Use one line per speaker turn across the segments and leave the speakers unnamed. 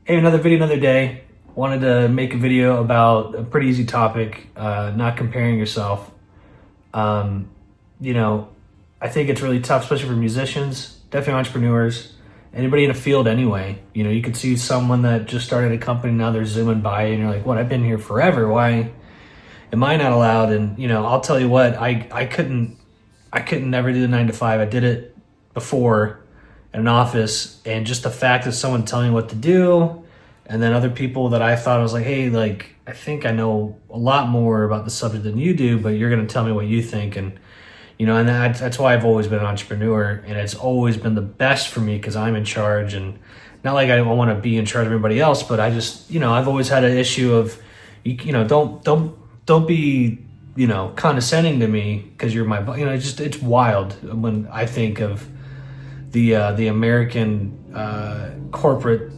Hey, another video, another day. Wanted to make a video about a pretty easy topic, not comparing yourself. Um, you know, I think it's really tough, especially for musicians, definitely entrepreneurs, anybody in a field anyway. You know, you could see someone that just started a company, now they're zooming by and you're like, what, I've been here forever. Why am I not allowed? And, I'll tell you what, I couldn't never do the 9 to 5. I did it before in an office, and just the fact of someone telling me what to do, and then other people that I thought, I was like, hey, like, I think I know a lot more about the subject than you do, but you're going to tell me what you think. And, and that's why I've always been an entrepreneur, and it's always been the best for me because I'm in charge. And not like I want to be in charge of everybody else, but I just, I've always had an issue of, don't be, condescending to me because you're my, it's wild when I think of the American corporate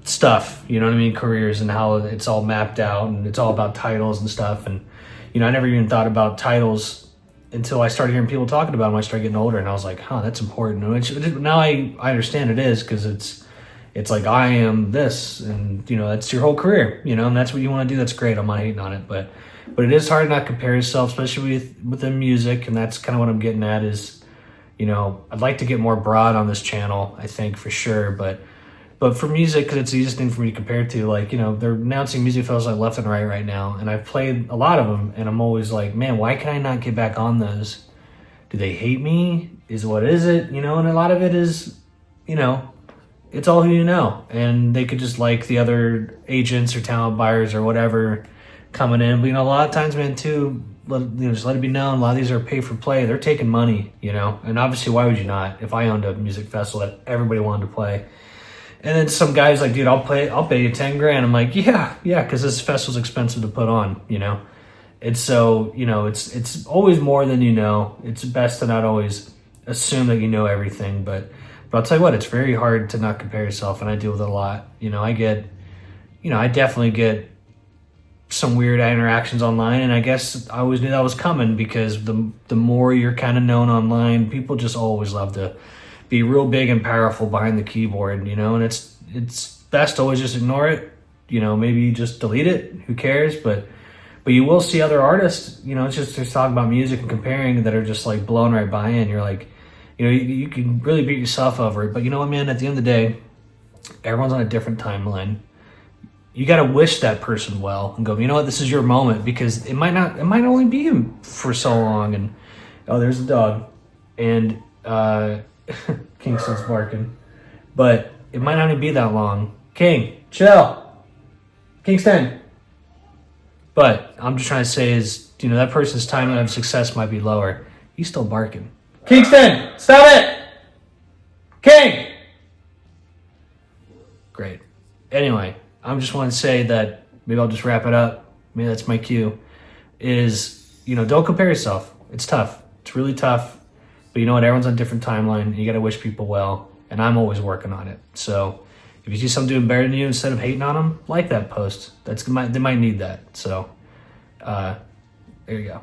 stuff, careers, and how it's all mapped out and it's all about titles and stuff. And I never even thought about titles until I started hearing people talking about them when I started getting older, and I was like, that's important. And now I understand it is, because it's like, I am this, and that's your whole career, and that's what you want to do. That's great. I'm not hating on it, but it is hard to not compare yourself, especially within music. And that's kind of what I'm getting at is, I'd like to get more broad on this channel, I think, for sure. But for music, because it's the easiest thing for me to compare to, like, they're announcing music festivals like left and right now. And I've played a lot of them, and I'm always like, man, why can I not get back on those? Do they hate me? What is it? And a lot of it is, it's all who you know. And they could just like the other agents or talent buyers or whatever coming in. But, a lot of times, man, too, just let it be known, a lot of these are pay for play. They're taking money, and obviously, why would you not? If I owned a music festival that everybody wanted to play, and then some guys like, dude, I'll pay you $10,000. I'm like, yeah, because this festival's expensive to put on, And so, it's always more than It's best to not always assume that you know everything, but I'll tell you what, it's very hard to not compare yourself, and I deal with it a lot. I definitely get some weird interactions online, and I guess I always knew that was coming, because the more you're kind of known online, people just always love to be real big and powerful behind the keyboard, and it's best to always just ignore it, maybe just delete it, who cares. But you will see other artists, it's just talking about music and comparing, that are just like blown right by, and you're like, you can really beat yourself over it. But you know what, man, at the end of the day, everyone's on a different timeline. You got to wish that person well and go, this is your moment, because it might only be him for so long. And oh, there's a dog, and Kingston's barking, but it might not even be that long. King, chill. Kingston. But I'm just trying to say is, that person's timeline of success might be lower. He's still barking. Kingston, stop it. King. Great. Anyway, I'm just want to say that maybe I'll just wrap it up. Maybe that's my cue. Is, don't compare yourself. It's tough. It's really tough. But you know what? Everyone's on a different timeline, and you got to wish people well. And I'm always working on it. So if you see someone doing better than you, instead of hating on them, like that post. They might need that. So there you go.